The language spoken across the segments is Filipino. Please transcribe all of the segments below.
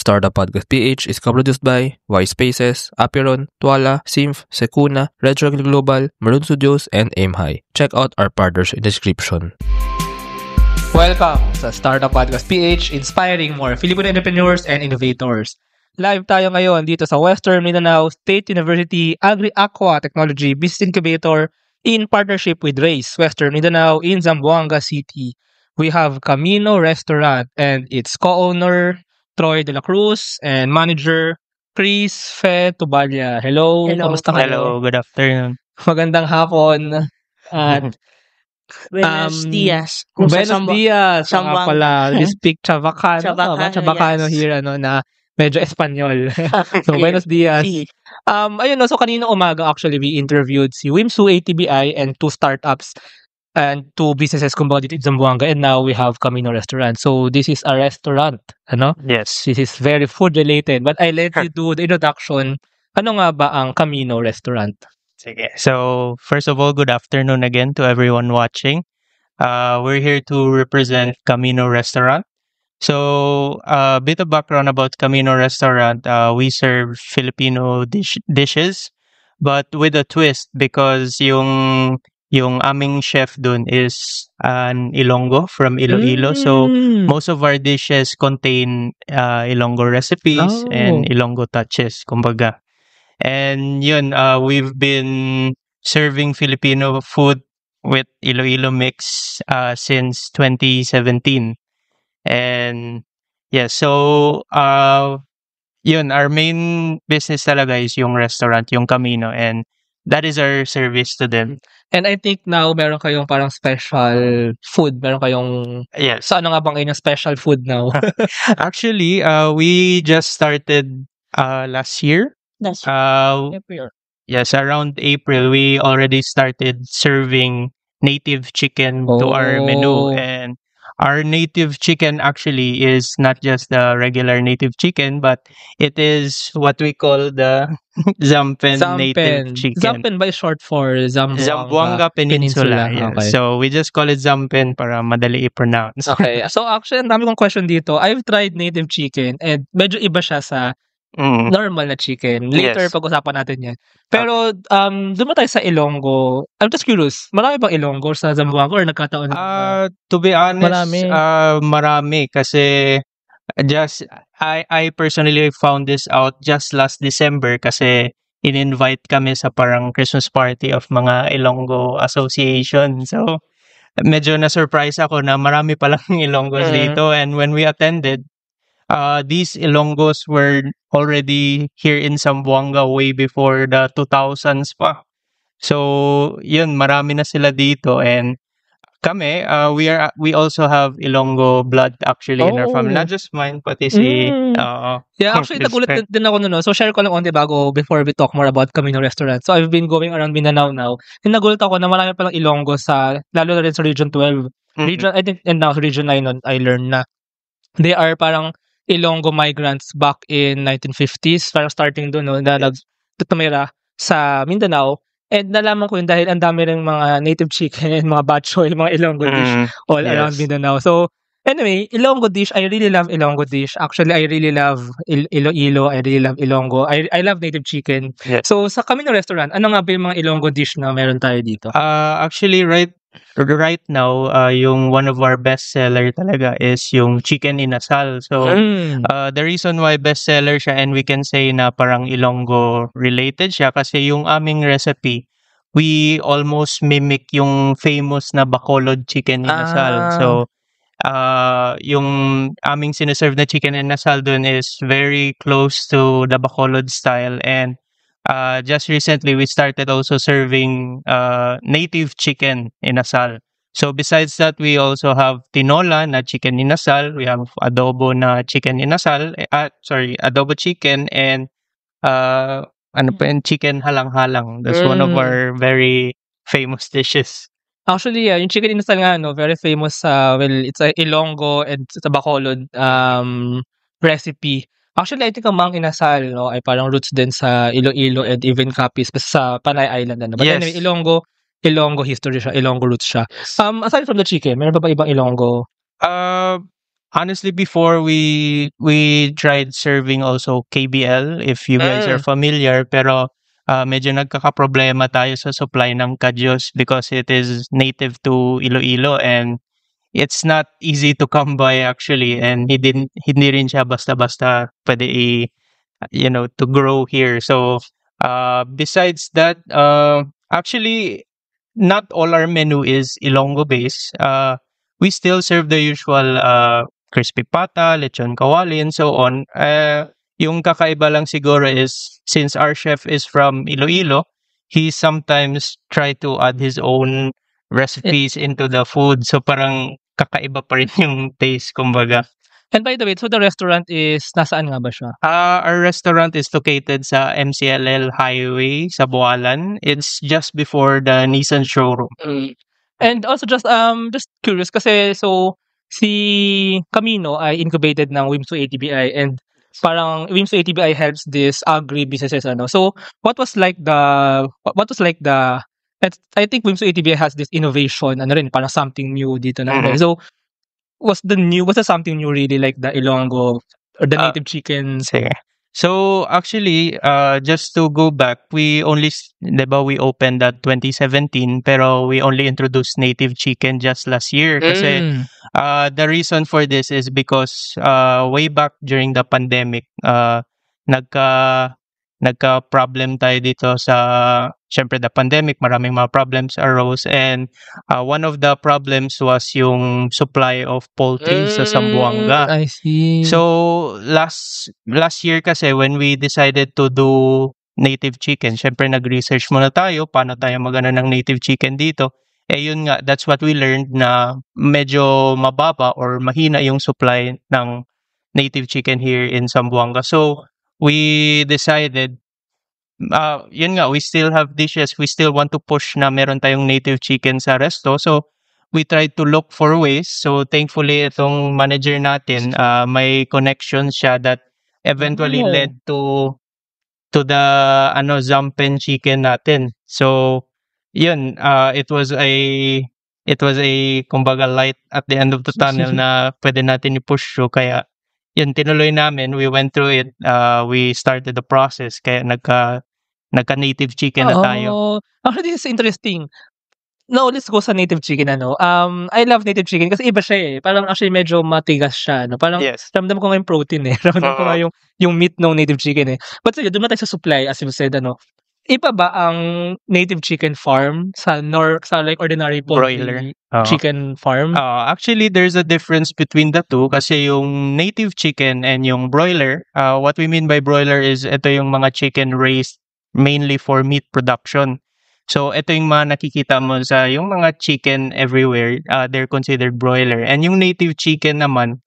Startup Podcast PH is co-produced by Y Spaces, Apiron, Tuala, Symph, Secuna, Red Circle Global, Maroon Studios, and Aim High. Check out our partners in the description. Welcome sa Startup Podcast PH, inspiring more Filipino entrepreneurs and innovators. Live tayo ngayon dito sa Western Mindanao State University Agri-Aqua Technology Business Incubator in partnership with RACE, Western Mindanao in Zamboanga City. We have Camino Restaurant and its co-owner, Troy De La Cruz, and manager, Chris Fe Tubalia. Hello, kamusta kayo? Hello, good afternoon. Magandang hapon. At Buenos dias. Buenos dias. Nga Zamboanga. pala, we speak Chavacano. Chavacano, Chavacano yes. here, na medyo Espanyol. So, buenos dias. Si- Ayun, so kanina umaga actually we interviewed si Wimsu ATBI and two startups and two businesses kumbaga dito in Zamboanga, and now we have Camino Restaurant. So this is a restaurant, Yes. This is very food related, but I let you do the introduction. Ano nga ba ang Camino Restaurant? Sige. So, first of all, good afternoon again to everyone watching. We're here to represent Camino Restaurant. So, a bit of background about Camino Restaurant. We serve Filipino dishes, but with a twist because yung aming chef dun is an Ilonggo from Iloilo. So, most of our dishes contain Ilonggo recipes and Ilonggo touches, kumbaga. And yun, we've been serving Filipino food with Iloilo mix since 2017. And yeah, so yun, our main business talaga is yung restaurant, yung Camino, and that is our service to them. And I think now meron kayong parang special food. Meron kayong Yes. so ano nga bang inyong special food now? Actually, we just started last year. That's Yes, around April, we already started serving native chicken to our menu. Oh. And our native chicken actually is not just the regular native chicken, but it is what we call the Zampen native chicken. Zampen by short for Zamboanga Peninsula. Yeah. Okay. So we just call it Zampen para madali i-pronounce. Okay. So actually, ang dami kong question dito. I've tried native chicken and medyo iba siya sa Mm. normal na chicken. Later, Yes. pag-usapan natin yan. Pero, doon tayo sa Ilonggo. I'm just curious, marami bang Ilonggo sa Zamboanga or nagkataon na? To be honest, Marami. marami kasi I personally found this out just last December kasi in-invite kami sa parang Christmas party of mga Ilonggo Association. So, medyo na-surprise ako na marami palang Ilonggos dito, and when we attended, these Ilonggos were already here in Zamboanga way before the 2000s pa. So, yun, marami na sila dito, and kami, we also have Ilonggo blood actually in our family. Not just mine, pati si Yeah, actually, nagulat din ako nun. So, share ko lang onti bago before we talk more about Camino Restaurant. So, I've been going around Mindanao now. And nagulat ako na marami palang Ilonggo lalo na rin sa Region 12. Region, I think, and now Region 9, I learned na they are parang Ilonggo migrants back in 1950s, parang starting doon, na tumira sa Mindanao. And nalaman ko yun dahil ang dami rin mga native chicken, mga batchoy, mga Ilonggo dish all around Mindanao. So, anyway, Ilonggo dish, I really love Ilonggo dish. Actually, I really love Iloilo, I really love Ilonggo. I love native chicken. Yes. So, sa Camino Restaurant, ano nga ba yung mga Ilonggo dish na meron tayo dito? Actually, right now, yung one of our best seller talaga is yung chicken inasal. So, the reason why best seller siya, and we can say na parang Ilonggo related siya kasi yung aming recipe, we almost mimic yung famous na Bacolod chicken inasal. So, yung aming sinaserve na chicken inasal dun is very close to the Bacolod style, and just recently, we started also serving native chicken inasal. So besides that, we also have tinola na chicken inasal. We have adobo na chicken inasal. Adobo chicken, and chicken halang-halang. That's one of our very famous dishes. Actually, yeah, yung chicken inasal nga, very famous. It's a Ilonggo and it's a Bacolod recipe. Actually, I think ang Mang Inasal, ay parang roots din sa Iloilo and even Capiz, sa Panay Island. But Yes. anyway, Ilonggo history siya, Ilonggo roots siya. Aside from the chicken, meron pa ba ibang Ilonggo? Honestly, before we tried serving also KBL, if you guys are familiar, pero medyo nagkakaproblema tayo sa supply ng Kadyos because it is native to Iloilo and it's not easy to come by actually, and hindi rin siya basta-basta pwede to grow here. So besides that, actually not all our menu is Ilonggo based. We still serve the usual crispy pata, lechon kawali, and so on. Yung kakaiba lang siguro is since our chef is from Iloilo, he sometimes try to add his own recipes into the food. So parang kakaiba pa rin yung taste, kumbaga. And by the way, so the restaurant is nasaan nga ba siya? Our restaurant is located sa MCLL Highway sa Bualan. It's just before the Nissan showroom. And also just curious kasi so si Camino ay incubated ng Wimsu ATBI and parang Wimsu ATBI helps this agri businesses So what was like the I think Wimsu ATBI has this innovation rin parang something new dito na. So was the something new really like the Ilonggo or the native chickens? So actually, just to go back, we opened at 2017, pero we only introduced native chicken just last year. Kasi the reason for this is because way back during the pandemic, nagka-problem tayo dito sa, syempre the pandemic, maraming mga problems arose, and one of the problems was yung supply of poultry sa Zamboanga. I see. So last year kasi when we decided to do native chicken, syempre nag-research muna tayo paano tayo magana ng native chicken dito. Yun nga, that's what we learned na medyo mababa or mahina yung supply ng native chicken here in Zamboanga. So we decided, yun nga, we still have dishes, we still want to push na meron tayong native chicken sa resto. So we tried to look for ways. So thankfully, itong manager natin, may connection siya that eventually led to the Zampen chicken natin. So yun, it was a kumbaga light at the end of the tunnel na pwede natin i-push through. Kaya yun, tinuloy namin. We went through it. We started the process. Kaya nagka-native chicken na tayo. This is interesting. No, let's go sa native chicken. I love native chicken kasi iba siya eh. Parang actually medyo matigas siya. Parang ramdam ko nga yung protein eh. Ramdam ko nga yung meat ng native chicken eh. But sige, doon na tayo sa supply as you said. Iba ba ang native chicken farm sa like ordinary broiler chicken farm? Actually, there's a difference between the two kasi yung native chicken and yung broiler, what we mean by broiler is ito yung mga chicken raised mainly for meat production. So ito yung mga nakikita mo sa yung mga chicken everywhere, they're considered broiler. And yung native chicken naman,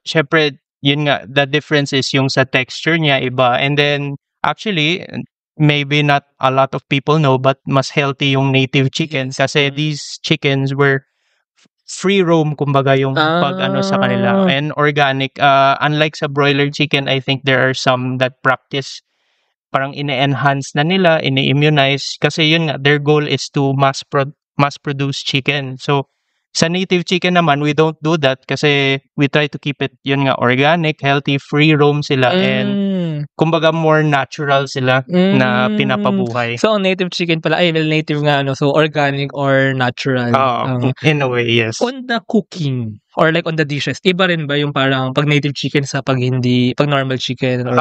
syempre, yun nga, the difference is yung sa texture niya iba. And then, actually, maybe not a lot of people know, but mas healthy yung native chicken kasi these chickens were free roam, kumbaga yung pag sa kanila, and organic. Unlike sa broiler chicken, I think there are some that practice parang ine-enhance na nila, ine-immunize kasi yun nga, their goal is to mass produce chicken. So sa native chicken naman, we don't do that kasi we try to keep it, yun nga, organic, healthy, free roam sila, and kumbaga more natural sila na pinapabuhay. So native chicken pala, native nga, so organic or natural. In a way, yes. On the cooking or like on the dishes, iba rin ba yung parang pag native chicken sa pag normal chicken or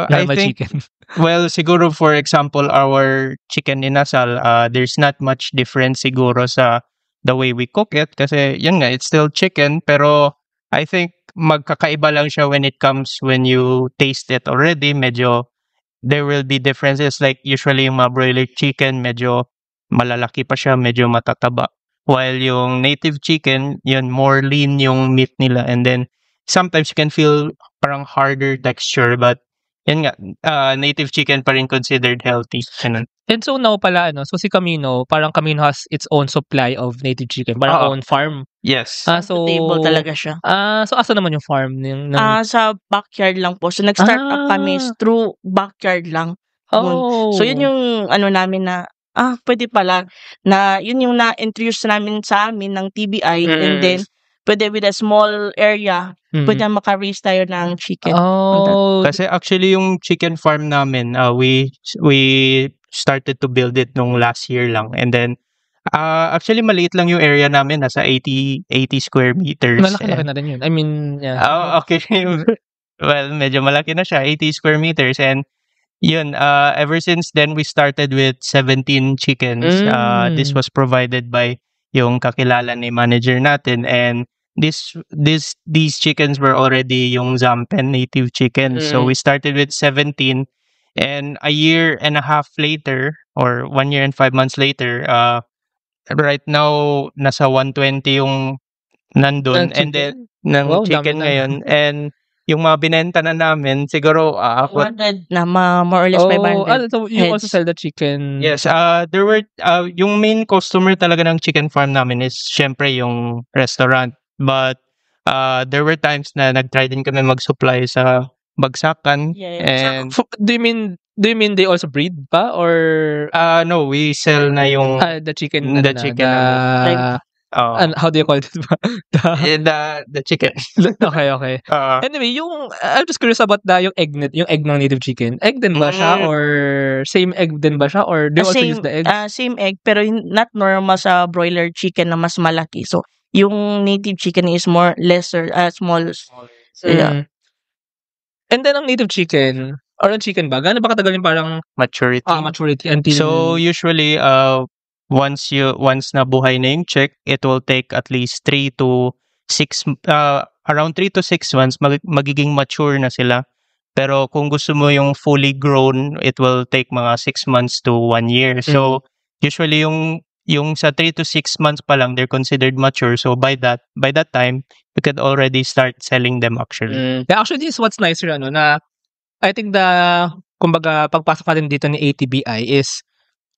normal chicken? Well, siguro for example, our chicken inasal, there's not much difference siguro sa the way we cook it kasi yun nga, it's still chicken, pero I think magkakaiba lang siya when you taste it already. Medyo there will be differences, like usually yung mga broiler chicken medyo malalaki pa siya, medyo matataba, while yung native chicken, yun, more lean yung meat nila, and then sometimes you can feel parang harder texture, but yun nga, native chicken pa rin considered healthy. And so now pala, so si Camino, parang Camino has its own supply of native chicken, parang own farm. Yes. So table talaga siya. So asa naman yung farm? Sa backyard lang po. So nag-start up kami through backyard lang. So yun yung namin na pwede pala na yun yung na-introduce namin sa amin ng TBI, and then pwede with a small area, pwede maka-raise tayo ng chicken. Kasi actually yung chicken farm namin, we started to build it nung last year lang. And then, actually maliit lang yung area namin, nasa 80 square meters. Malaki-laki na rin yun. I mean, yeah. Oh, okay. Well, medyo malaki na siya, 80 square meters. And yun, ever since then, we started with 17 chickens. This was provided by yung kakilala ni manager natin. And these chickens were already yung Zampen native chickens. So we started with 17. And a year and a half later, or 1 year and 5 months later, right now, nasa 120 yung nandun. And then, ng chicken ngayon. And yung mga binenta na namin, siguro 100 na, more or less 500. So you also sell the chicken? Yes. There were, yung main customer talaga ng chicken farm namin is syempre yung restaurant. But there were times na nag-try din kami mag-supply sa Bagsakan. Yeah. And do you mean they also breed pa or no, we sell na yung the chicken Like, how do you call it? the chicken. Okay. Anyway, I'm just curious about yung egg ng native chicken. Egg din ba siya or same egg din ba siya or do you also use the egg? Same egg pero not normal sa broiler chicken na mas malaki. So yung native chicken is more lesser, small. So, yeah. And then ang native chicken or ang chicken ba? Gaano ba katagal yung parang maturity? Maturity until so usually once nabuhay na yung chick, it will take at least 3 to 6 around 3 to 6 months magiging mature na sila. Pero kung gusto mo yung fully grown, it will take mga 6 months to 1 year. So usually yung sa 3 to 6 months pa lang, they're considered mature. So by that time, you could already start selling them actually. Yeah, actually this is what's nicer na I think kumbaga pagpasok natin dito ni ATBI is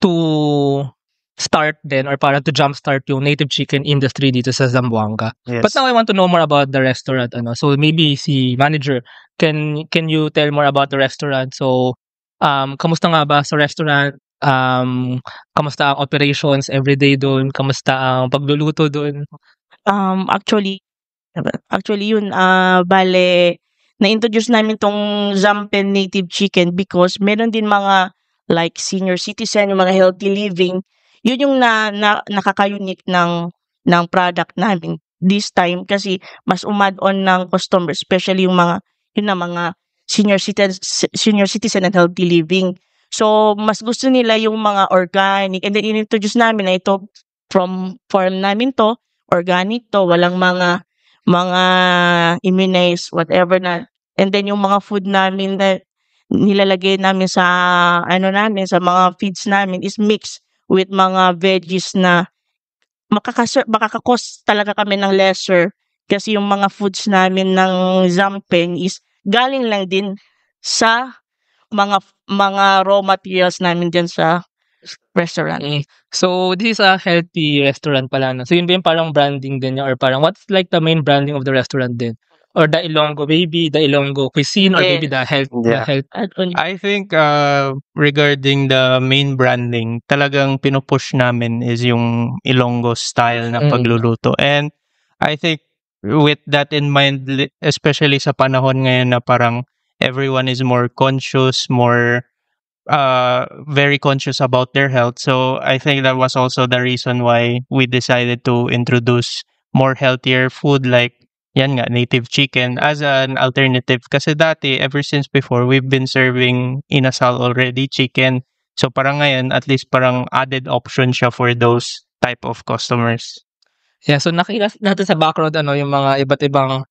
to start then or para to jumpstart yung native chicken industry dito sa Zamboanga. Yes. But now I want to know more about the restaurant. So maybe si manager, can you tell more about the restaurant? So kamusta nga ba sa restaurant? Kamusta ang operations everyday doon? Kamusta ang pagluluto doon? Actually yun, bale na-introduce namin tong Zampen native chicken because meron din mga like senior citizen, yung mga healthy living. Yun yung nakaka-unique ng product namin this time kasi mas umad-on ng customers, especially yung mga senior citizen and healthy living. So mas gusto nila yung mga organic, and then in-introduce namin na ito from farm namin to, organic to, walang mga immunized whatever na. And then yung mga food namin na nilalagay namin sa sa mga feeds namin is mixed with mga veggies na makaka-cost talaga kami ng lesser kasi yung mga foods namin ng Zampen is galing lang din sa mga raw materials namin dyan sa restaurant. So this is a healthy restaurant pala. So yun ba yung parang branding din niya or parang what's like the main branding of the restaurant din? Or the Ilonggo, maybe the Ilonggo cuisine or maybe the health. Yeah. The health. I think regarding the main branding, talagang pinupush namin is yung Ilonggo style na pagluluto. And I think with that in mind, especially sa panahon ngayon na parang everyone is more conscious, more very conscious about their health. So I think that was also the reason why we decided to introduce more healthier food like yan nga, native chicken as an alternative. Kasi dati, ever since before, we've been serving inasal already, chicken. So parang ngayon, at least parang added option siya for those type of customers. Yeah, so nakita natin sa background yung mga iba't ibang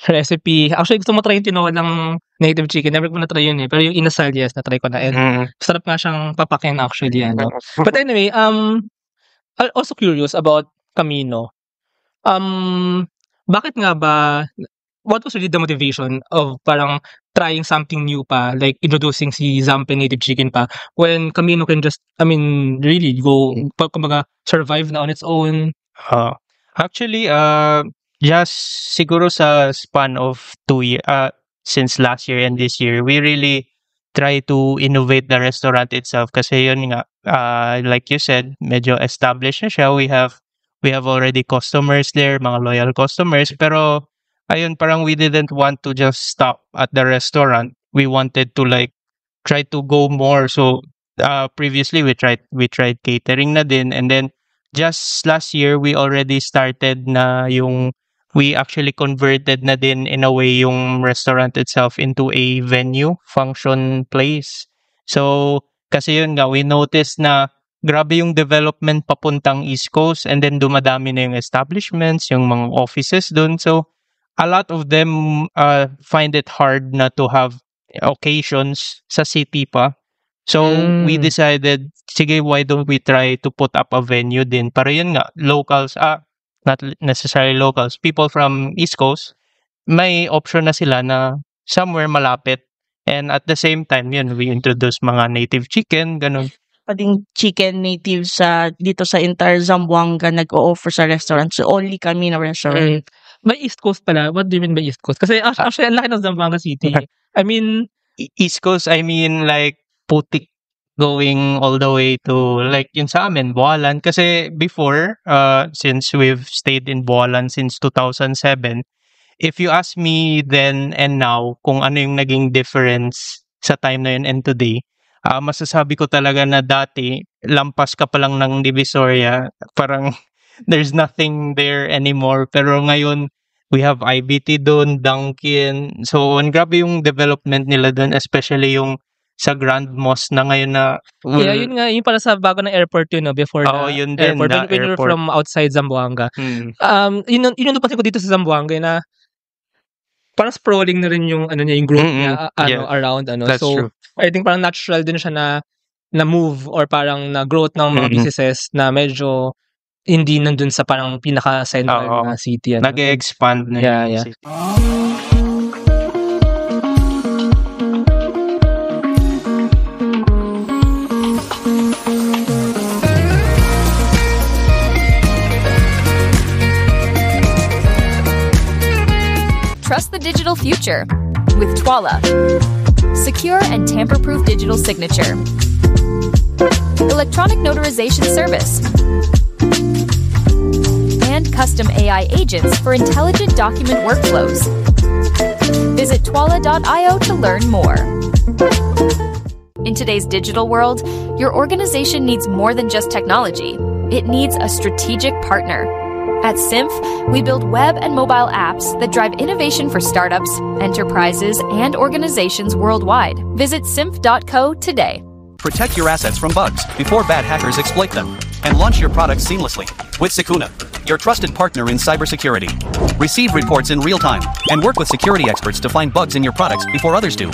recipe. Actually, gusto mo try yung tinola ng native chicken. Never ko na-try yun Pero yung inasal, yes, na-try ko na. And sarap nga siyang papakin actually. But anyway, I'm also curious about Camino. Bakit nga ba, what was really the motivation of parang trying something new pa, like introducing si Zampen native chicken pa, when Camino can just, really go, kumbaga, survive na on its own? Actually, just siguro sa span of 2 years, since last year and this year, we really try to innovate the restaurant itself kasi yun nga, like you said, medyo established na siya. we have already customers there, mga loyal customers. Pero, ayun, parang we didn't want to just stop at the restaurant. We wanted to like try to go more. So, previously we tried catering na din, and then just last year we already started na we actually converted na din in a way yung restaurant itself into a venue, function place. So, kasi yun nga, we noticed na grabe yung development papuntang East Coast, and then dumadami na yung establishments, yung mga offices dun. So, a lot of them find it hard na to have occasions sa city pa. So, we decided, sige, why don't we try to put up a venue din? Para yun nga, locals, not necessarily locals, people from East Coast, may option na sila na somewhere malapit. And at the same time, yun, we introduce mga native chicken, ganun. Pading chicken native dito sa entire Zamboanga nag-o-offer sa restaurant. So, only Camino restaurant. By East Coast pala, what do you mean by East Coast? Kasi actually, ang laki ng Zamboanga City. I mean... East Coast, I mean like Putik going all the way to like yun sa amin, Bualan. Kasi before, since we've stayed in Bualan since 2007, if you ask me then and now kung ano yung naging difference sa time na yun and today, masasabi ko talaga na dati, lampas ka pa lang ng Divisoria, parang there's nothing there anymore. Pero ngayon, we have IBT doon, Dunkin. So, ang grabe yung development nila doon, especially yung sa Grand Mosque na ngayon na... Yeah, yun nga, yung para sa bago na airport yun, no, before the yun din, airport. na When you're airport. from outside Zamboanga. Yun yung napansin ko dito sa Zamboanga na parang sprawling na rin yung yung growth niya around. That's so, true. I think parang natural din siya na move or parang na growth ng mga businesses na medyo hindi nandun sa parang pinaka-central na city. Nag-expand na yung city. Trust the digital future with Twala. Secure and tamper-proof digital signature. Electronic notarization service. And custom AI agents for intelligent document workflows. Visit twala.io to learn more. In today's digital world, your organization needs more than just technology. It needs a strategic partner. At Symph, we build web and mobile apps that drive innovation for startups, enterprises, and organizations worldwide. Visit symph.co today. Protect your assets from bugs before bad hackers exploit them. And launch your products seamlessly with Sukuna, your trusted partner in cybersecurity. Receive reports in real time and work with security experts to find bugs in your products before others do.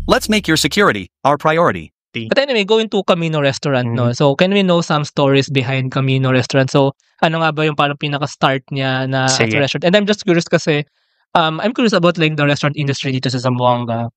Let's make your security our priority. But anyway, going to Camino Restaurant, no? So, can we know some stories behind Camino Restaurant? So, ano nga ba yung parang pinaka-start niya na as a restaurant? And I'm just curious kasi, I'm curious about like the restaurant industry dito sa Zamboanga.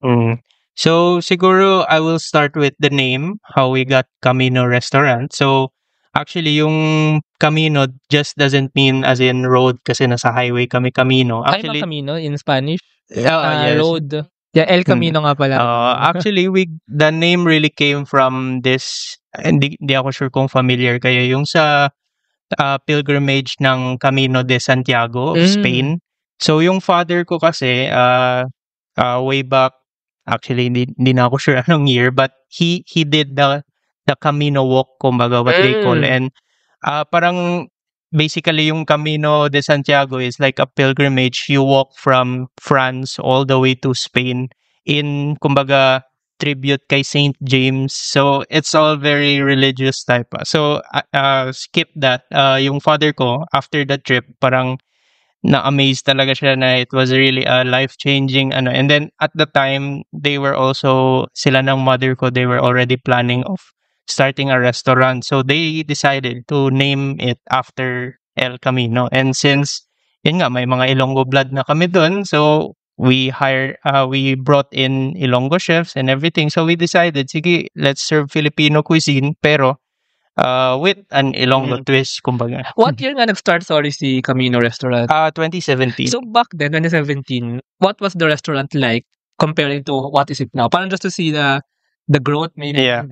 So, siguro, I will start with the name, how we got Camino Restaurant. So, actually, yung Camino just doesn't mean as in road kasi nasa highway kami Camino. Actually, Camino in Spanish? Yes. Road. Yeah, El Camino nga pala. Actually, the name really came from this, hindi ako sure kung familiar kayo, yung sa pilgrimage ng Camino de Santiago of Spain. So, yung father ko kasi, way back, actually, hindi na ako sure anong year, but he did the Camino walk, kumbaga, what they call. And parang, basically, yung Camino de Santiago is like a pilgrimage. You walk from France all the way to Spain in, kumbaga, tribute kay Saint James. So, it's all very religious type. So, skip that. Yung father ko, after the trip, parang na-amaze talaga siya na it was really a life-changing, And then, at the time, they were also, sila ng mother ko, they were already planning of starting a restaurant. So they decided to name it after El Camino. And since, yun nga, may mga Ilonggo blood na kami dun, so we brought in Ilonggo chefs and everything. So we decided, sige, let's serve Filipino cuisine, pero with an Ilonggo twist, kumbaga. What year nga nag-start, si Camino Restaurant? 2017. So back then, 2017, what was the restaurant like comparing to what is it now? Parang just to see the growth maybe. Yeah.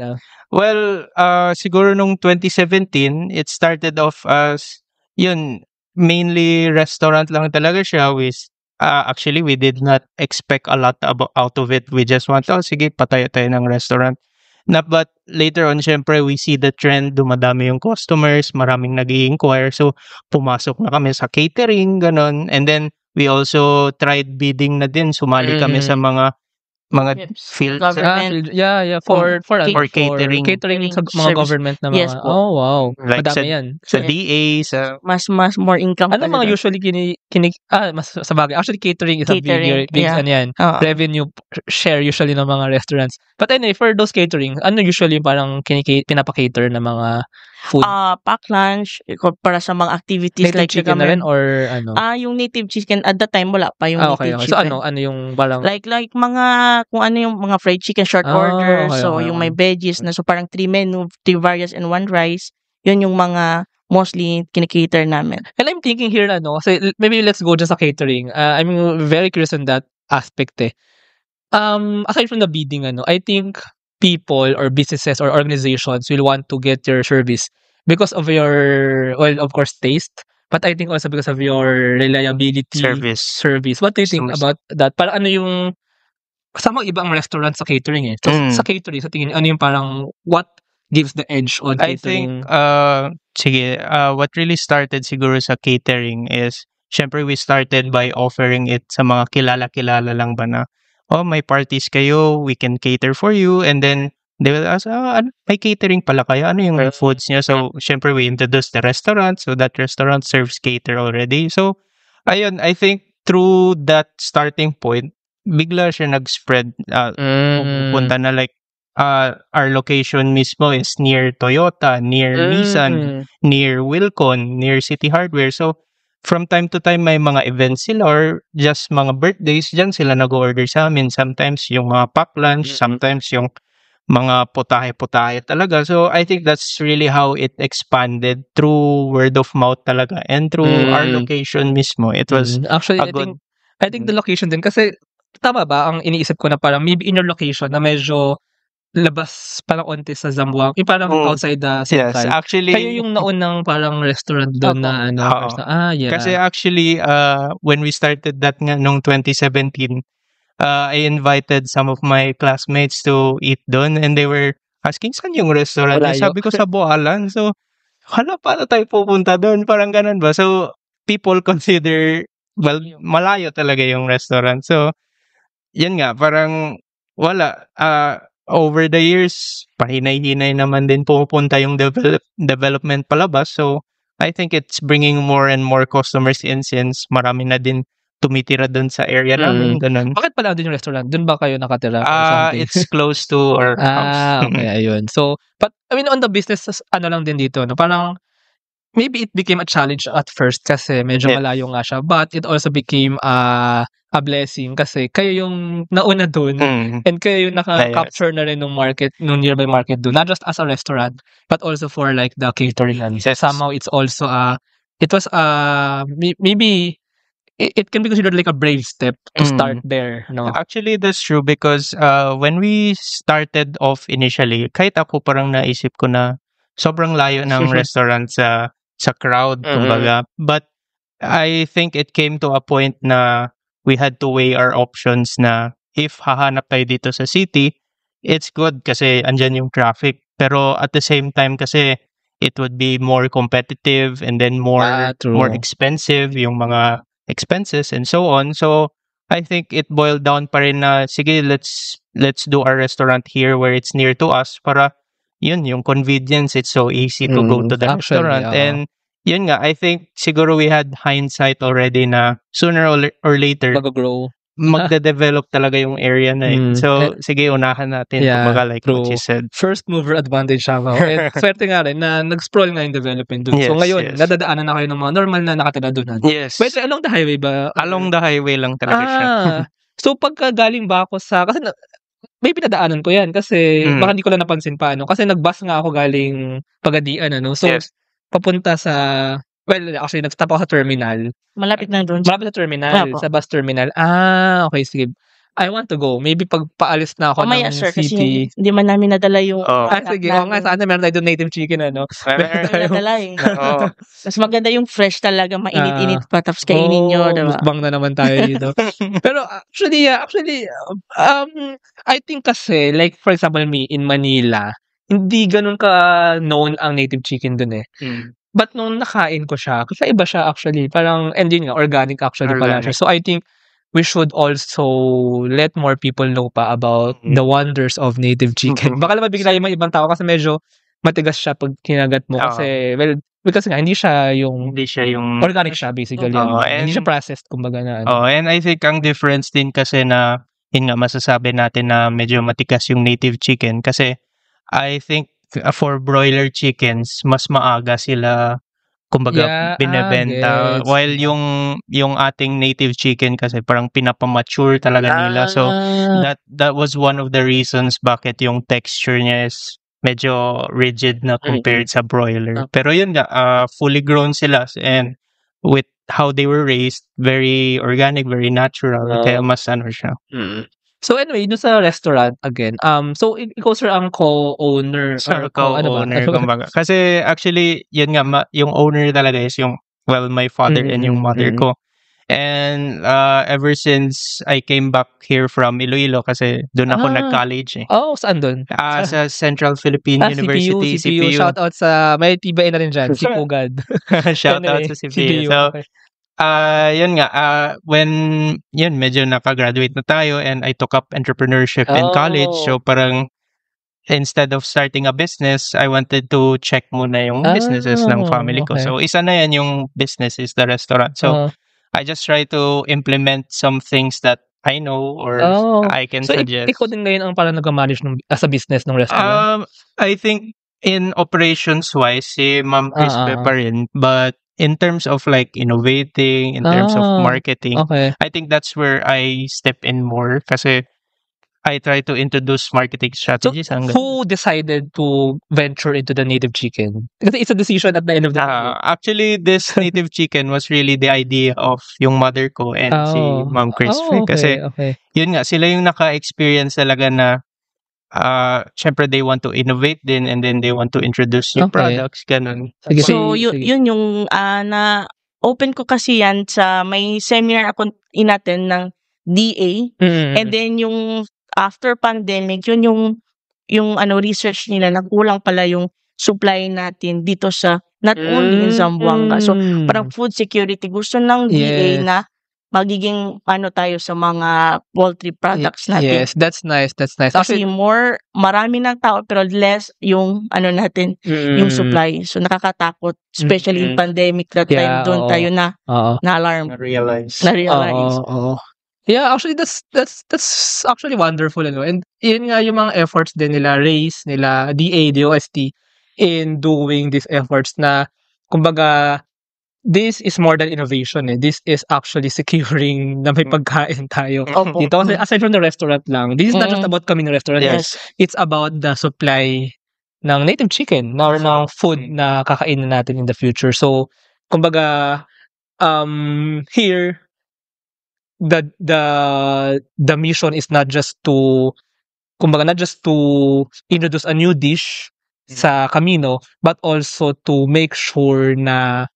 Well, siguro nung 2017, it started off as yun, mainly restaurant lang talaga siya. Actually, we did not expect a lot out of it. We just want, sige, patayo tayo ng restaurant. But later on, syempre, we see the trend, dumadami yung customers, maraming nag-i-inquire. So, pumasok na kami sa catering, ganon. And then, we also tried bidding na din. Sumali kami sa mga field government. For catering sa mga service. government na mga, Yes po. oh wow, like madami yan. sa DA, sa Mas more income. Ano mga usually mas sa bagay. Actually, catering is Catering, a big yeah. ano yan. Oo. Revenue share usually ng mga restaurants. But anyway, for those catering, ano usually parang pinapa-cater na mga food? Pack lunch para sa mga activities Native like chicken na rin or ano? yung native chicken at that time wala pa yung Okay. native So chicken. ano yung parang Like mga kung ano yung mga fried chicken short order. okay, So okay, yung okay. may veggies na so parang 3 menu, 3 variants and 1 rice. Yun yung mga mostly kinikater namin. And I'm thinking here kasi maybe let's go just sa catering. I'm very curious on that aspect eh. Aside from the bidding I think people or businesses or organizations will want to get your service because of your of course taste, but I think also because of your reliability service. What do you think about that? Parang ano yung kasama ibang restaurant sa catering eh. So sa catering sa tingin ano yung parang what gives the edge on catering? I think what really started siguro sa catering is syempre we started by offering it sa mga kilala lang ba na may parties kayo, we can cater for you, and then they will ask, may catering pala kayo, ano yung foods niya? So syempre we introduced the restaurant, so that restaurant serves cater already. So ayun, I think through that starting point bigla siya nag-spread, pupunta na like our location mismo is near Toyota, near Nissan, near Wilcon, near City Hardware. So, from time to time, may mga events sila or just mga birthdays, dyan sila nag-order sa amin. Sometimes yung mga pack lunch, sometimes yung mga putahe-putahe talaga. So, I think that's really how it expanded through word of mouth talaga and through our location mismo. It was actually I think the location din kasi tama ba ang iniisip ko na parang maybe in your location na medyo labas parang onte sa Zamboanga, yung parang outside the central. Yes, actually kayo yung naunang parang restaurant doon na yeah. Kasi actually when we started that nga nung 2017, I invited some of my classmates to eat doon and they were asking saan yung restaurant. Sabi ko sa Boalan. So hala, paano tayo pupunta doon? Parang ganun ba? So people consider malayo talaga yung restaurant. So yun nga, parang wala. Over the years, pahinay-hinay naman din pumupunta yung development palabas. So, I think it's bringing more and more customers in since marami na din tumitira dun sa area namin. Ganun. Bakit pala din yung restaurant? Doon ba kayo nakatira? It's close to our house. Okay, ayun. So, but I mean, on the business, lang din dito, parang maybe it became a challenge at first kasi medyo malayo nga siya. But it also became a blessing kasi kayo yung nauna dun and kayo yung naka-capture na rin ng market, nung nearby market dun. Not just as a restaurant, but also for like the catering. Somehow it's also maybe it can be considered like a brave step to start there. No? Actually, that's true because when we started off initially, kahit ako parang naisip ko na sobrang layo ng restaurant sa crowd, kumbaga. But I think it came to a point na we had to weigh our options na if hahanap tayo dito sa city, it's good kasi andyan yung traffic. Pero at the same time kasi it would be more competitive and then more expensive yung mga expenses and so on. So I think it boiled down pa rin na sige, let's do our restaurant here where it's near to us para yun yung convenience. It's so easy to go to the restaurant. And yun nga, I think siguro we had hindsight already na sooner or later magde-develop talaga yung area na So, sige, unahan natin. Kumbaga, like what you said. First mover advantage siya. Swerte nga rin na nag-sprawl nga yung development doon. So, ngayon, nadadaanan na kayo ng mga normal na nakatira doon. Yes. Wait, along the highway ba? Along the highway lang talaga siya. So, pagka galing ba ako kasi may pinadaanan ko yan kasi baka hindi ko lang napansin pa. Kasi nag-bus nga ako galing Pagadian. So, papunta sa actually nag-stop ako sa terminal. Malapit na doon. Malapit sa terminal, sa bus terminal. Okay, sige. I want to go. Maybe pag paalis na ako Mamaya, ng sir, kasi city. hindi man namin nadala yung Sige, nga, sana meron tayo doon native chicken, ano. Meron nadala eh. Mas maganda yung fresh talaga, mainit-init pa, tapos kainin nyo, diba? Mukbang na naman tayo dito. Pero actually, I think kasi, like for example me, in Manila, hindi ganun ka known ang native chicken dun eh. But nung nakain ko siya, kasi iba siya actually, parang, and yun nga, organic actually pala siya. So I think, we should also let more people know pa about the wonders of native chicken. Baka naman bigla yung mga ibang tao kasi medyo matigas siya pag kinagat mo. Kasi, well, because nga, hindi siya yung organic siya, basically. Hindi siya processed, kumbaga na. And I think ang difference din kasi na, yun nga, masasabi natin na medyo matigas yung native chicken. Kasi, I think, for broiler chickens, mas maaga sila kumbaga binebenta, while yung ating native chicken kasi parang pinapamature talaga nila, so that was one of the reasons bakit yung texture niya is medyo rigid na compared sa broiler. Pero yun nga, fully grown sila, and with how they were raised, very organic, very natural, kaya mas ano siya. So anyway, dun sa restaurant again, so ikaw sir ang co-owner or co-owner kumbaga. Kasi actually, yun nga, yung owner talaga is my father and yung mother ko. And ever since I came back here from Iloilo, kasi doon ako nag-college eh. Saan doon? Sa Central Philippine University, CPU. Shoutout sa, may tibay na rin dyan, si Pugad. Shoutout sa CPU. So, yun nga, when medyo nakagraduate na tayo, and I took up entrepreneurship in college, so parang instead of starting a business, I wanted to check muna yung businesses ng family ko. So isa na yan yung business, is the restaurant. So I just try to implement some things that I know or I can suggest. So ikaw din ngayon ang parang nag-manage as a business ng restaurant? I think in operations wise, si Ma'am Crispe pa rin, but in terms of like innovating, in terms of marketing, I think that's where I step in more kasi I try to introduce marketing strategies. So, who decided to venture into the native chicken? Kasi it's a decision at the end of the day. Actually, this native chicken was really the idea of yung mother ko and si Ma'am Crispe. Kasi yun nga, sila yung naka-experience talaga na syempre they want to innovate din, and then they want to introduce new products, ganun. So yun yung na open ko kasi yan sa may seminar ako inattend ng DA, and then yung after pandemic, yun yung research nila, nagkulang pala yung supply natin dito sa not only in Zamboanga. So parang food security, gusto ng DA na magiging tayo sa mga poultry products natin. Yes, that's nice. Kasi marami ng tao pero less yung natin, yung supply. So nakakatakot, especially in pandemic that time, doon tayo na alarm. Na-realize. Yeah, actually that's actually wonderful, and yun nga yung mga efforts din nila, Race, nila DA, DOST, in doing these efforts na kumbaga this is more than innovation eh. This is actually securing na may pagkain tayo dito. Kasi aside from the restaurant lang, this is not just about coming to restaurant. Yes. It's about the supply ng native chicken or ng food na kakainin natin in the future. So, kumbaga, here, the mission is not just to introduce a new dish sa Camino, but also to make sure na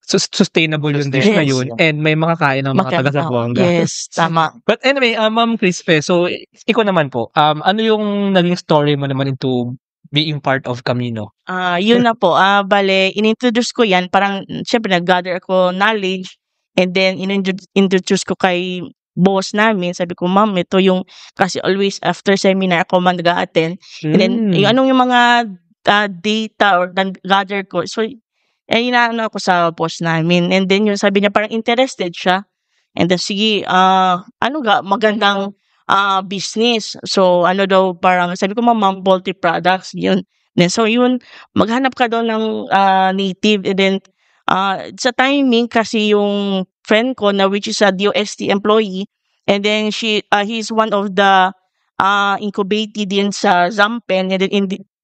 sustainable yung dish na yun, and may makakain ng mga taga-Zamboanga. Yes, tama. But anyway, Ma'am Crispe, so ikaw naman po, ano yung naging story mo naman into being part of Camino? Yun na po, bale, inintroduce ko yan, parang syempre nag-gather ako knowledge, and then introduce ko kay boss namin, sabi ko, ma'am, ito yung, kasi always after seminar ako man nag-a-attend, and then yung mga data or gather ko, so inaano ako sa boss namin. And then yun, sabi niya parang interested siya. And then sige, magandang business. So daw parang, sabi ko ma'am, poultry products, yun. Then so yun, maghanap ka daw ng native. And then sa timing kasi yung friend ko na which is a DOST employee, and then he's one of the incubated din sa Zampen, and then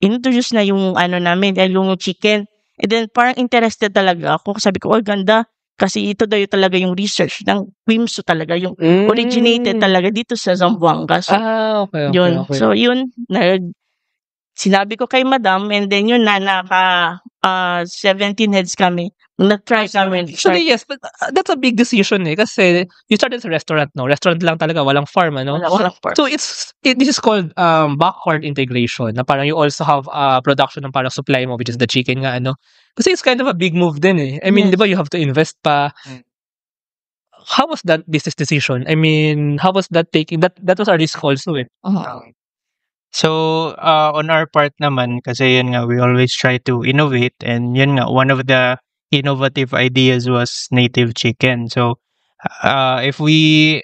introduce na yung namin, yung chicken. And then parang interested talaga ako. Sabi ko, ganda. kasi ito daw yung talaga yung research ng Wimsu talaga, yung originated talaga dito sa Zamboanga. So, okay. yun. So, yun, sinabi ko kay Madam, and then yun na, 17 heads kami. Na-try kami. Actually, yes, but that's a big decision kasi you started sa restaurant, no? Restaurant lang talaga, walang farm, ano? Walang farm. So, this is called backward integration, na parang you also have production ng parang supply mo, which is the chicken nga, ano? Kasi it's kind of a big move din I mean, di ba, you have to invest pa. How was that business decision? I mean, how was that taking? That was a risk also, So, on our part naman, kasi yun nga, we always try to innovate, and yun nga, one of the innovative ideas was native chicken. So, if we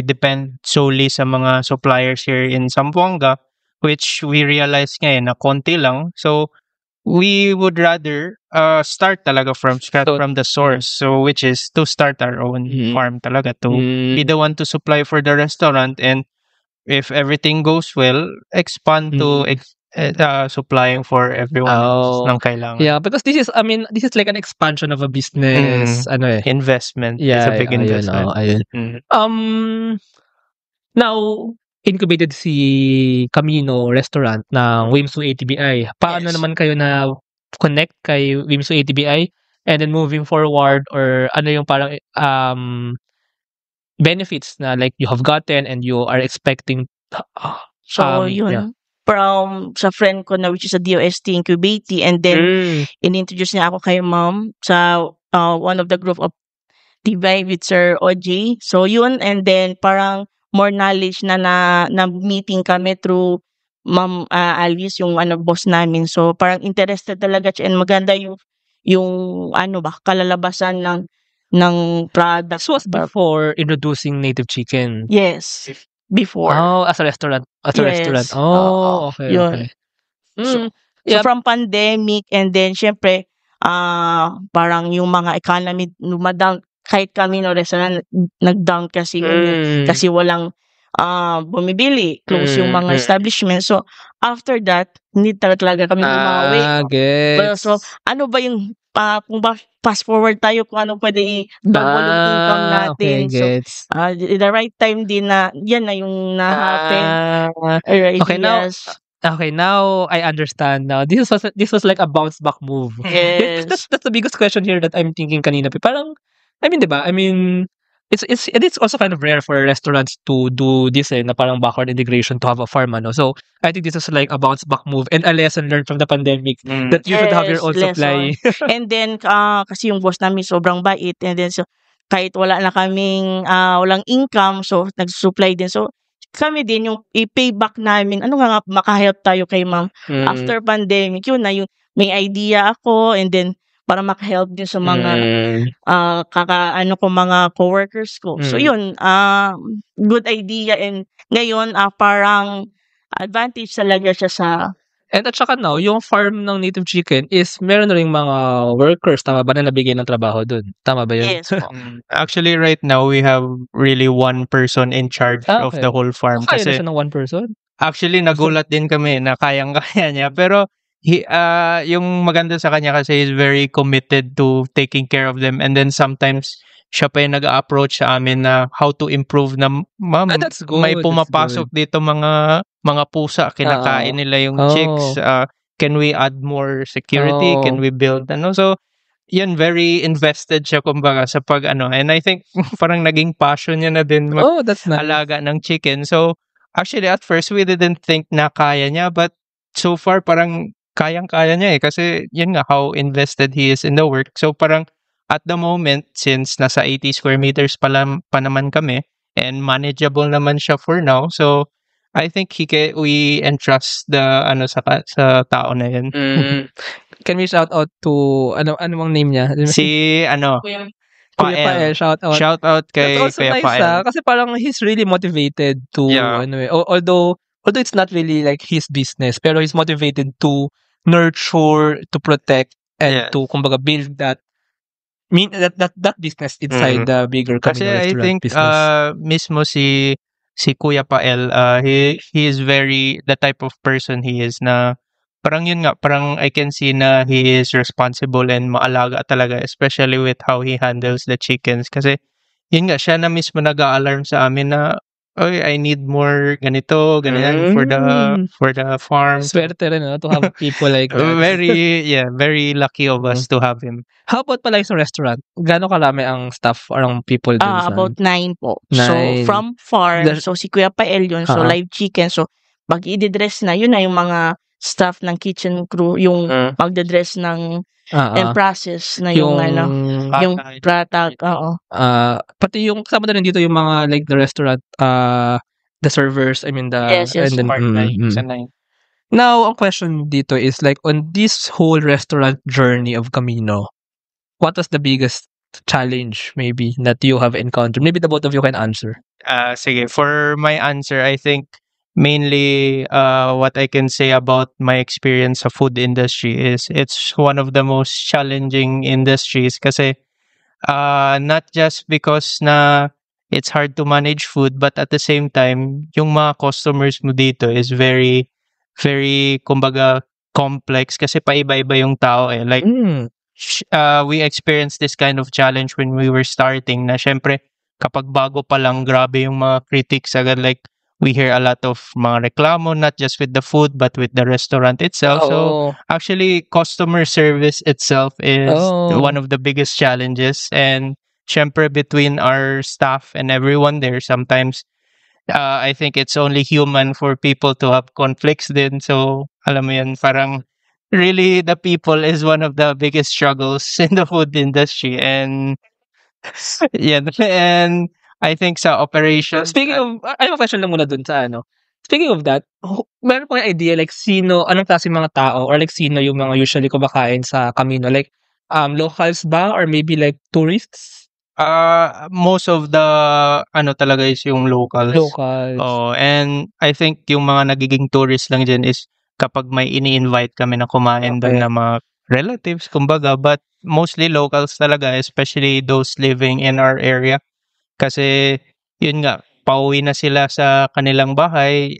depend solely sa mga suppliers here in Zamboanga, which we realize ngayon na konti lang, so we would rather start talaga from scratch, from the source. So, which is to start our own farm talaga, to be the one to supply for the restaurant, and if everything goes well, expand to supplying for everyone else ng kailangan. Yeah, because this is like an expansion of a business, investment. Yeah, it's a big investment. Now, incubated si Camino Restaurant ng Wimsu ATBI. Paano naman kayo na connect kay Wimsu ATBI? And then moving forward, or ano yung parang benefits na like you have gotten and you are expecting? Yun. From sa friend ko na, which is a DOST incubatee, and then in-introduce niya ako kay Ma'am sa one of the group of TBI with Sir OJ. So yun, and then parang more knowledge na meeting kami through Ma'am Alice, yung boss namin. So parang interested talaga siya, and maganda yung kalalabasan ng product. This was before introducing native chicken. Yes, before. Oh, as a restaurant. Yes. Oh, okay. Yun. Okay. So from pandemic, and then syempre parang yung mga economy lumadown, kahit kami restaurant nag-down kasi kasi walang bumibili, close yung mga establishment. So after that, hindi talaga kami bumawi. So ano ba yung kung fast forward tayo, kung ano pwede i-double yung income natin. Okay, so the right time din na yan na yung na-happen. Okay, now I understand. Now this was like a bounce back move. Yes. That's the biggest question here that I'm thinking kanina. Parang, I mean, diba? I mean, it's also kind of rare for restaurants to do this na parang backward integration, to have a farm, ano. So I think this is like a bounce back move and a lesson learned from the pandemic that you should have your own supply. And then kasi yung boss namin sobrang bait, and then so kahit wala na kaming walang income, so nagsusupply din. So kami din yung i-pay back namin. Ano nga makahelp tayo kay Ma'am after pandemic. Yun na yung may idea ako, and then para makahelp din sa mga mga coworkers ko. So yun, good idea, and ngayon parang advantage talaga siya sa. And at saka now, yung farm ng native chicken is meron na ring mga workers, tama ba, na nabigay ng trabaho dun? Tama ba yun? Yes. Actually, right now, we have really one person in charge of the whole farm. Kaya na Kasi siya ng one person? Actually, nagulat din kami na kayang-kaya niya. Pero yung maganda sa kanya kasi he's very committed to taking care of them, and then sometimes siya pa yung nag-approach sa amin na how to improve na, ma'am, that's good, may pumapasok dito mga pusa, kinakain nila yung chicks, can we add more security, can we build so yun, very invested siya kumbaga sa and I think parang naging passion niya na din that's nice. Alaga ng chicken. So actually at first we didn't think na kaya niya, but so far parang kayang-kaya niya kasi yun nga how invested he is in the work. So parang at the moment, since nasa 80 square meters pa naman kami, and manageable naman siya for now, so I think we entrust the sa tao na yun. Can we shout out to ano bang name niya? Si Kuya Pael, shout out kay That's also Kuya nice, Pael. Kasi parang he's really motivated to although it's not really like his business, pero he's motivated to nurture, to protect, and to kumbaga build that business inside the bigger Camino Kasi I think business. mismo si Kuya Pael, he is very the type of person he is na parang yun nga, parang I can see na he is responsible and maalaga talaga, especially with how he handles the chickens. Kasi yun nga, siya na mismo nag-a-alarm sa amin na, oy, I need more ganito, ganyan for the farm. Swerte rin, to have people like that. Very lucky of us to have him. How about pala sa restaurant? Gaano karami ang staff or ang people dun sa? About 9 po. 9. So, from farm, so si Kuya Pael yun, so live chicken. So, pag i-dress na, yun na yung mga staff ng kitchen crew, yung magdadress ng and process na yung yung product, pati yung kasama na rin dito yung mga like the restaurant, the servers, I mean yes, and then, Now, ang question dito is like on this whole restaurant journey of Camino, what was the biggest challenge maybe that you have encountered? Maybe the both of you can answer. Sige, for my answer, I think mainly what I can say about my experience sa food industry is it's one of the most challenging industries kasi not just because na it's hard to manage food, but at the same time, yung mga customers mo dito is very, very, kumbaga, complex kasi paiba-iba yung tao eh. Like, we experienced this kind of challenge when we were starting na syempre, kapag bago pa lang, grabe yung mga critics agad. Like, we hear a lot of mga reklamo, not just with the food, but with the restaurant itself. So, actually, customer service itself is one of the biggest challenges. And, syempre, between our staff and everyone there, sometimes, I think it's only human for people to have conflicts din. So, alam mo yan, parang, really, the people is one of the biggest struggles in the food industry. And, yeah, and I think sa operations. Speaking of, I have a question lang muna dun sa ano. Speaking of that, meron po kayo idea like sino, anong klase mga tao or like sino yung mga usually kumakain sa Camino? Like, locals ba or maybe like tourists? Most of the ano talaga is yung locals. Oh, and I think yung mga nagiging tourists lang dyan is kapag may ini-invite kami na kumain doon na mga relatives, kumbaga, but mostly locals talaga, especially those living in our area. Kasi, yun nga, pauwi na sila sa kanilang bahay,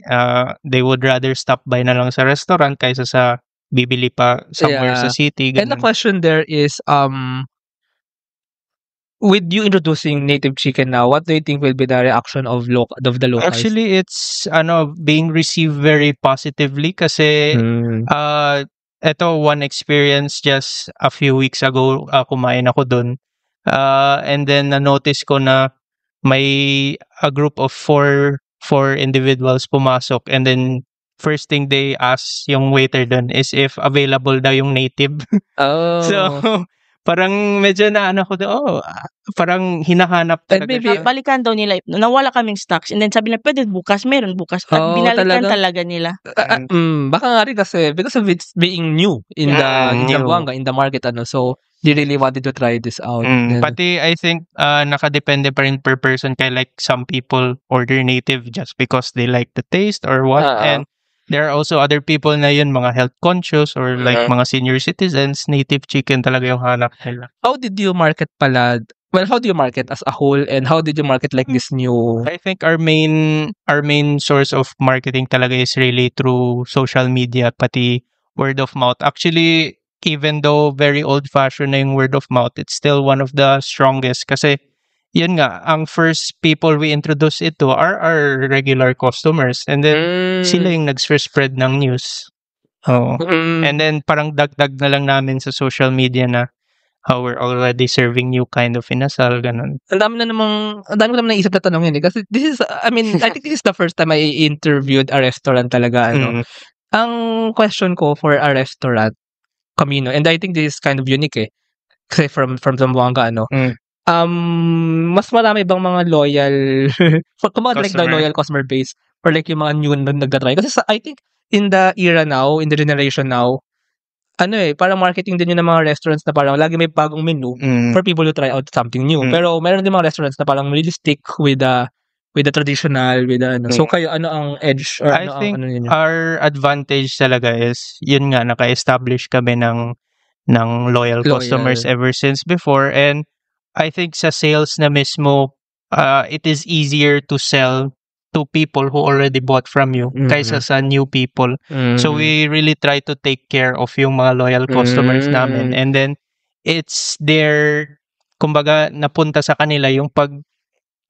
they would rather stop by na lang sa restaurant kaysa sa bibili pa somewhere sa city. Ganun. And the question there is, with you introducing native chicken now, what do you think will be the reaction of the locals? Actually, it's being received very positively kasi ito one experience just a few weeks ago, kumain ako dun. And then na-notice ko na may a group of four individuals pumasok, and then first thing they ask yung waiter dun is if available daw yung native. So parang medyo na ano ko parang hinahanap talaga. Maybe balikan daw nila, nawala kaming stocks, and then sabi na pwede bukas, meron bukas, at binalikan talaga nila. Baka nga rin kasi because of it being new in Zamboanga, in the market, so they really wanted to try this out. Pati I think nakadepende pa rin per person, kaya like some people order native just because they like the taste or what, and there are also other people na yun, mga health conscious or like mga senior citizens, native chicken talaga yung hanap nila. How did you market pala? Well, how do you market as a whole, and how did you market like this new? I think our main source of marketing talaga is really through social media, pati word of mouth. Actually, even though very old-fashioned na yung word of mouth, it's still one of the strongest kasi yun nga, ang first people we introduce it to are our regular customers, and then sila yung nag-spread ng news. And then parang dagdag na lang namin sa social media na how we're already serving new kind of inasal, ganun. Ang dami ko naman naisip na tanong yun eh. Kasi this is, I think this is the first time I interviewed a restaurant talaga. Ang question ko for a restaurant, Camino, and I think this is kind of unique eh. Kasi from Zamboanga, mas marami bang mga loyal like the loyal customer base or like yung mga new na nagtatry? Kasi I think in the era now, in the generation now, parang marketing din yun ng mga restaurants na parang lagi may bagong menu for people to try out something new. Pero meron din mga restaurants na parang really stick with the traditional, with the So kayo, ano ang edge or I think our advantage talaga is yun nga, naka-establish kami ng loyal customers ever since before, and I think sa sales na mismo, it is easier to sell to people who already bought from you kaysa sa new people. So we really try to take care of yung mga loyal customers namin. And then it's their, kumbaga, napunta sa kanila yung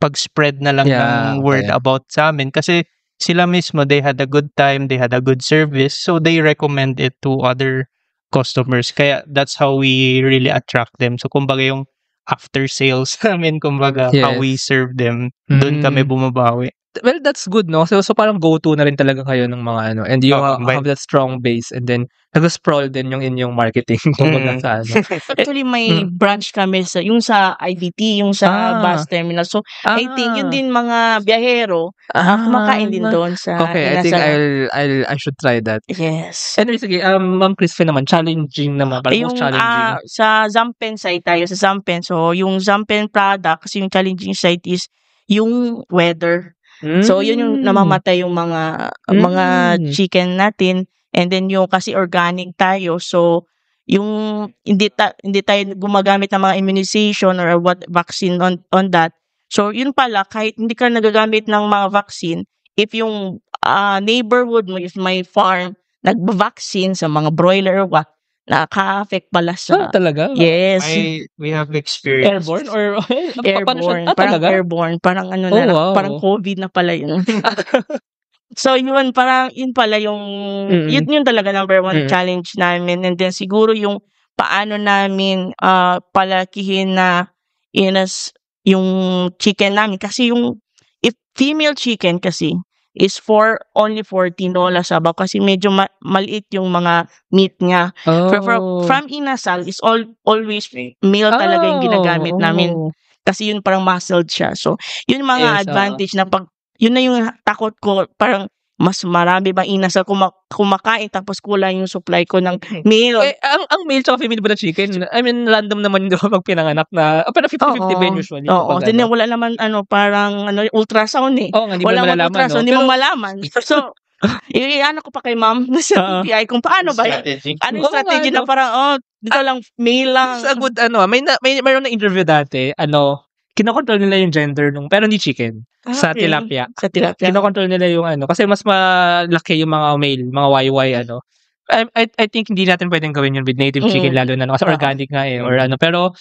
pag-spread na lang ng word about sa amin. Kasi sila mismo, they had a good time, they had a good service, so they recommend it to other customers. Kaya that's how we really attract them. So kumbaga yung after sales namin, kumbaga, how we serve them, doon kami bumabawi. Well, that's good, no? So parang go-to na rin talaga kayo ng mga ano. And you have that strong base. And then, nag-sprawl din yung inyong marketing. Kumbaga sa ano. Actually, may branch kami yung sa IDT, yung sa bus terminal. So, I think yun din mga biyahero, kumakain din doon sa Okay, I think I should try that. Yes. Anyway, sige, Ma'am Crispin naman, challenging naman. Parang most challenging. Sa Zampen side tayo, sa Zampen. So, yung Zampen product, kasi yung challenging side is yung weather. So, yun yung namamatay yung mga chicken natin. And then, yung kasi organic tayo. So, yung hindi tayo gumagamit ng mga immunization or what vaccine on that. So, yun pala, kahit hindi ka nagagamit ng mga vaccine, if yung neighborhood mo, if may farm, nagba-vaccine sa mga broiler or what, nakaka-affect pala sa... talaga? Yes. We have experience. Airborne or... Airborne. Parang airborne. Parang ano na, wow. Parang COVID na pala yun. So, yun, parang, yun pala yung... Yun talaga number one challenge namin. And then, siguro yung paano namin palakihin na yung chicken namin. Kasi yung... If female chicken kasi... is only for tinola sabaw kasi medyo maliit yung mga meat niya. From inasal is always male talaga yung ginagamit namin. Kasi yun parang muscled siya. So, yun mga advantage na yun na yung takot ko, parang mas marami bang inasal kumakain tapos kulang yung supply ko ng male. Ang male tsaka female ba na chicken? I mean, random naman yung pag pinanganak na, pero 50-50 ba usually? Oo, wala naman ultrasound eh. Hindi mo malalaman. Ultrasound, hindi mo malaman. So, iano ko pa kay ma'am sa PI kung paano ba yun? Ano yung strategy na parang, dito lang, male lang. It's a good, mayroon na interview dati, kinokontrol nila yung gender pero hindi chicken. Sa tilapia. Sa tilapia. Kinokontrol nila yung kasi mas malaki yung mga male, mga YY I think hindi natin pwedeng gawin yun with native chicken lalo na kasi organic nga or pero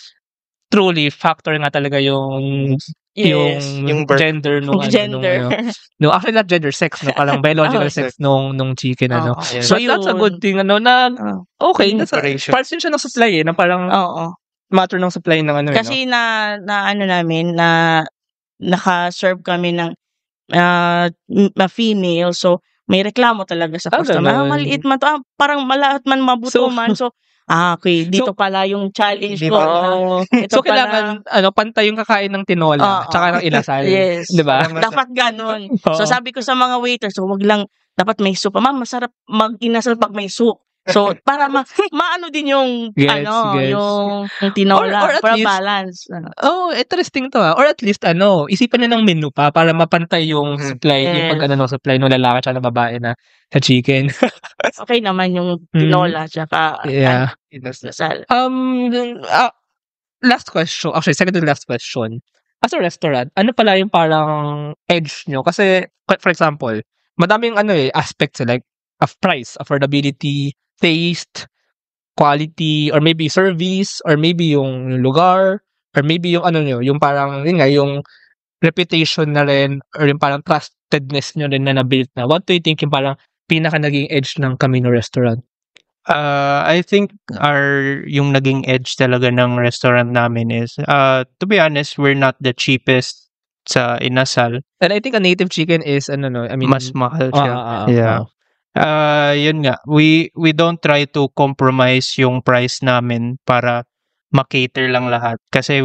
truly factor nga talaga yung gender nung gender. No, actually not gender, sex no, parang biological sex nung chicken So that's a good thing na okay, that's parts din siya ng supply na parang matter ng supply ng kasi na namin na naka-serve kami ng female, so may reklamo talaga sa customer. Maliit man to, parang malahat man mabuto man. So, okay, dito pala yung challenge ko. So, kailangan, pantay yung kakain ng tinola, tsaka ng inasal. Yes. Diba? Dapat ganun. So, sabi ko sa mga waiters, so wag lang, dapat may soup. Ma'am, masarap mag-inasal pag may soup. So, para maano din yung, yung tinola, or para least, balance. Interesting to Or at least, isipan na ng menu pa para mapantay yung supply, yung supply ng lalaki at ng babae na sa chicken. Okay naman yung tinola, tsaka, inasal. Last question, actually, second to last question. As a restaurant, ano pala yung parang edge nyo? Kasi, for example, madaming aspects like, of price, affordability, taste, quality, or maybe service, or maybe yung lugar, or maybe yung yung parang, yung reputation na rin, or yung parang trustedness nyo rin na na-built na. What do you think yung parang pinaka naging edge ng Camino Restaurant? I think yung naging edge talaga ng restaurant namin is, to be honest, we're not the cheapest sa inasal. And I think a native chicken is, mas mahal siya. Yun nga, we don't try to compromise yung price namin para ma-cater lang lahat. Kasi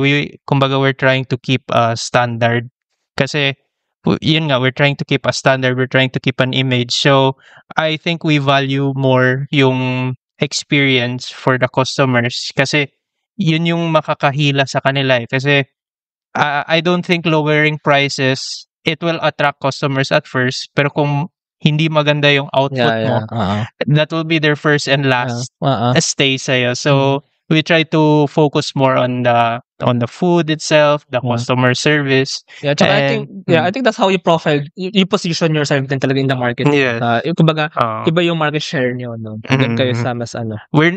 kumbaga we're trying to keep a standard. Kasi yun nga, we're trying to keep a standard, we're trying to keep an image. So I think we value more yung experience for the customers kasi yun yung makakahila sa kanila eh. Kasi I don't think lowering prices, it will attract customers at first, pero kung hindi maganda yung output mo, that will be their first and last stay sa'yo. So, we try to focus more on the food itself, the customer service. Yeah, tsaka I think that's how you profile, you position yourself din talaga in the market. Yes. Kumbaga, iba yung market share niyo, no? Doon kayo sa mas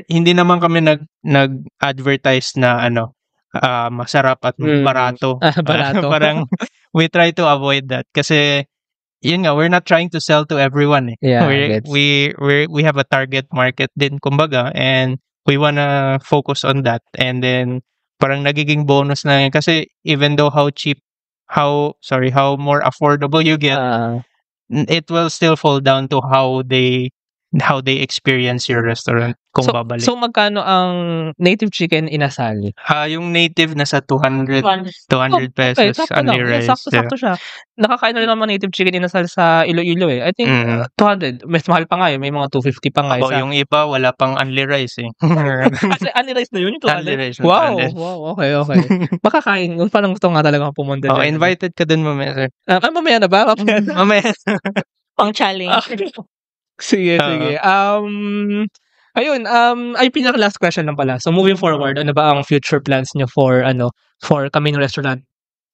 Hindi naman kami nag-advertise na masarap at barato. Barato. Parang we try to avoid that kasi yun nga, we're not trying to sell to everyone. Yeah, we have a target market din kumbaga, and we wanna focus on that, and then parang nagiging bonus na yun kasi even though how more affordable you get, it will still fall down to how they experience your restaurant kung babalik. So magkano ang native chicken inasal? Yung native nasa 200 pesos only rice. Sakto siya. Nakakain na rin naman native chicken inasal sa Iloilo I think 200. Mas mahal pa nga may mga 250 pa nga. Yung iba wala pang only rice Kasi only rice na yun yung 200. Only rice. Wow, okay. Makakain. Parang gusto nga talaga pumunta. Invited ka dun mamaya, sir. Mamaya na ba? Mamaya. Pang challenge. Sige. Ayun, ay pinaka last question lang pala. So moving forward, ano ba ang future plans niyo for Camino Restaurant?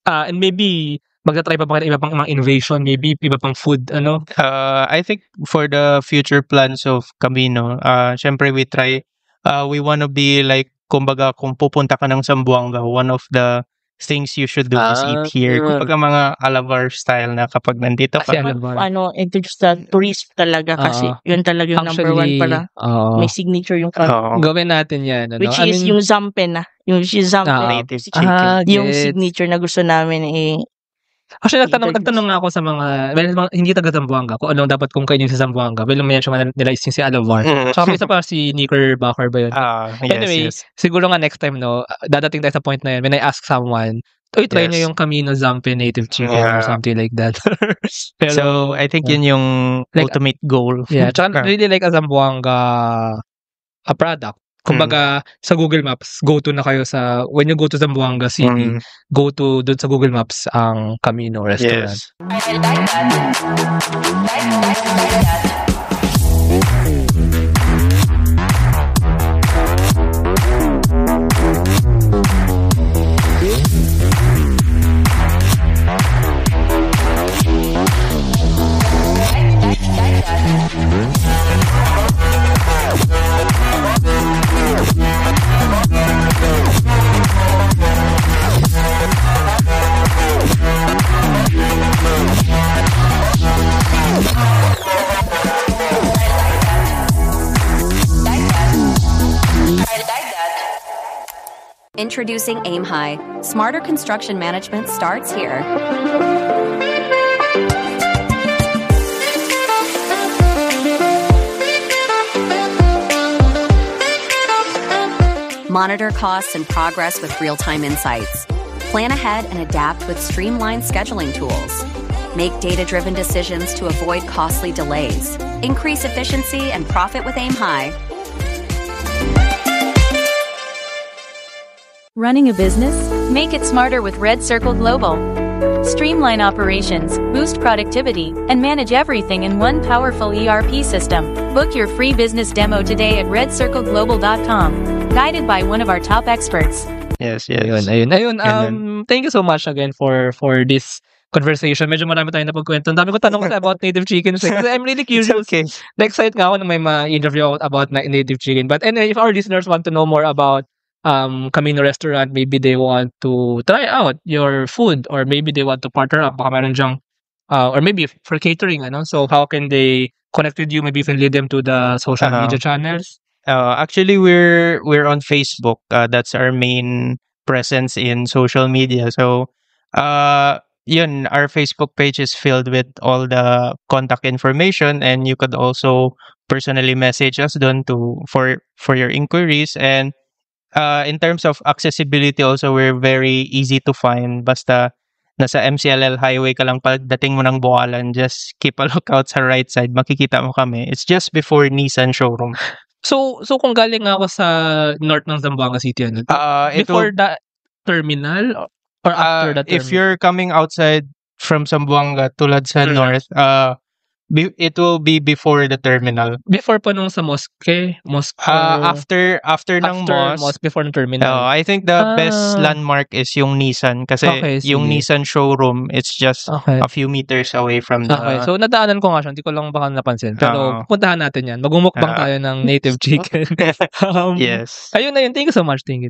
And maybe magta-try pa ba kayo iba pang mga innovation, maybe iba pang food, I think for the future plans of Camino, syempre we wanna be like, kumbaga kung pupunta ka ng Zamboanga, one of the things you should do is eat here. Kumbaga mga Alabar style na kapag nandito ka. Introduce the tourist talaga kasi yun talaga yung number one para may signature yung gawin natin yan. Which is yung Zampen yung native chicken. Yung signature na gusto namin Actually, nagtanong nga ako sa mga, hindi taga Zamboanga, kung anong dapat kong kainin sa Zamboanga. Well, may nila is si Alabar. Tsaka may isa pa si Knickerbocker ba yun? Anyway, siguro nga next time, dadating tayo sa point na yun. When I ask someone, try nyo yung Camino Zampe native chicken or something like that. Pero, so, I think yun yung ultimate goal. Yeah, tsaka really like a Zamboanga product. Kumbaga, sa Google Maps, go-to na kayo when you go to Zamboanga City, go-to dun sa Google Maps ang Camino Restaurant. Yes. Introducing Aim High. Smarter construction management starts here. Monitor costs and progress with real-time insights. Plan ahead and adapt with streamlined scheduling tools. Make data-driven decisions to avoid costly delays. Increase efficiency and profit with Aim High. Running a business? Make it smarter with Red Circle Global. Streamline operations, boost productivity, and manage everything in one powerful ERP system. Book your free business demo today at redcircleglobal.com. Guided by one of our top experts. Yes. Ayun. Thank you so much again for this conversation. Medyo marami tayong napagkwento. Ang dami ko tanong about native chicken. Kasi I'm really curious. Okay. Na-excite nga ako na may ma-interview about native chicken. But anyway, if our listeners want to know more about Camino Restaurant, maybe they want to try out your food, or maybe they want to partner up, baka meron dyang, or maybe for catering, so how can they connect with you? Maybe you can lead them to the social media channels. Actually, we're on Facebook. That's our main presence in social media. So, yun, our Facebook page is filled with all the contact information, and you could also personally message us doon for your inquiries. And in terms of accessibility also, we're very easy to find. Basta nasa MCLL highway ka lang pagdating mo ng Boalan, just keep a lookout sa right side, makikita mo kami. It's just before Nissan showroom. So kung galing ako sa north ng Zamboanga City, before the terminal or after the terminal? If you're coming outside from Zamboanga tulad sa north, It will be before the terminal. Before pa nung sa mosque. After ng mosque. Before ng terminal. I think the best landmark is yung Nissan kasi yung Nissan showroom, it's just a few meters away from the... Okay, so nadaanan ko nga siya, hindi ko lang baka napansin. Pero puntahan natin yan. Magmumukbang tayo ng native chicken. Yes. Ayun na yun. Thank you so much. Thank you,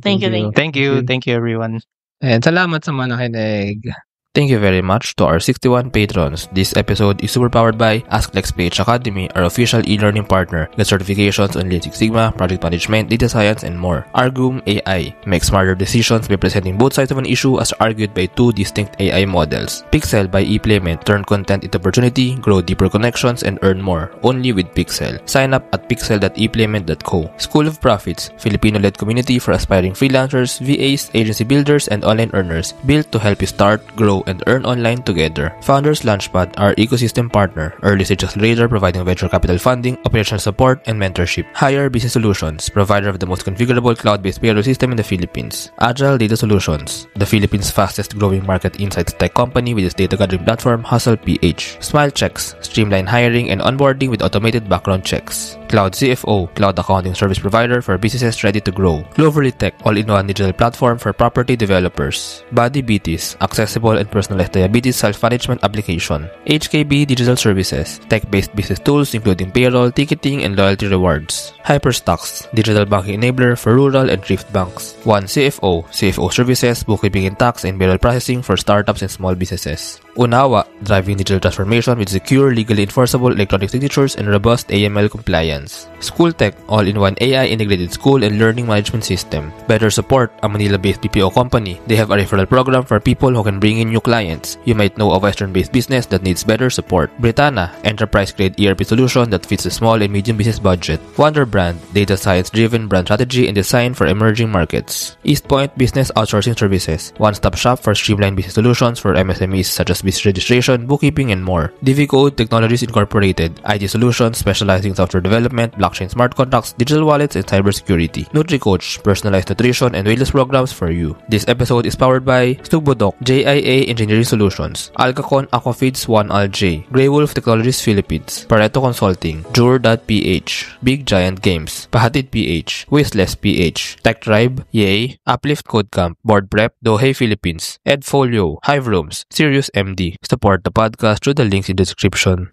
everyone. And salamat sa mga nakinig. Thank you very much to our 61 patrons. This episode is super powered by AskLexPH Academy, our official e-learning partner. Get certifications on Lean Six Sigma, project management, data science, and more. Argum AI. Make smarter decisions by presenting both sides of an issue as argued by two distinct AI models. Pixel by ePlayment. Turn content into opportunity, grow deeper connections, and earn more. Only with Pixel. Sign up at pixel.eplayment.co. School of Profits. Filipino-led community for aspiring freelancers, VAs, agency builders, and online earners. Built to help you start, grow, and earn online together. Founders Launchpad, our ecosystem partner. Early stage accelerator providing venture capital funding, operational support, and mentorship. Hire Business Solutions, provider of the most configurable cloud-based payroll system in the Philippines. Agile Data Solutions, the Philippines' fastest growing market insights tech company with its data gathering platform Hustle PH. Smile Checks, streamline hiring and onboarding with automated background checks. Cloud CFO, cloud accounting service provider for businesses ready to grow. Cloverly Tech, all-in-one digital platform for property developers. Body Beaties, accessible and personalized diabetes self-management application. HKB Digital Services, tech-based business tools including payroll, ticketing, and loyalty rewards. Hyperstocks, digital banking enabler for rural and thrift banks. One CFO, CFO services, bookkeeping and tax, and payroll processing for startups and small businesses. Unawa, driving digital transformation with secure, legally enforceable electronic signatures and robust AML compliance. School Tech, all-in-one AI integrated school and learning management system. Better Support, a Manila-based BPO company. They have a referral program for people who can bring in new clients. You might know a Western-based business that needs better support. Britanna, enterprise-grade ERP solution that fits the small and medium business budget. Wonder Brand, data science-driven brand strategy and design for emerging markets. East Point Business Outsourcing Services, one-stop shop for streamlined business solutions for MSMEs such as business registration, bookkeeping, and more. DiviCode Technologies Incorporated, IT solutions specializing in software development, blockchain smart contracts, digital wallets, and cybersecurity. NutriCoach, personalized nutrition and wellness programs for you. This episode is powered by Stugbodok, JIA Engineering Solutions, Alcacon Aquafeeds 1Alj, Grey Wolf Technologies Philippines, Pareto Consulting, Jure.ph, Big Giant Games, Pahatid PH, Wistless PH, Tech Tribe, Yay, Uplift Code Camp, Board Prep, Dohey Philippines, Edfolio, Hive Rooms, Sirius MD. Support the podcast through the links in the description.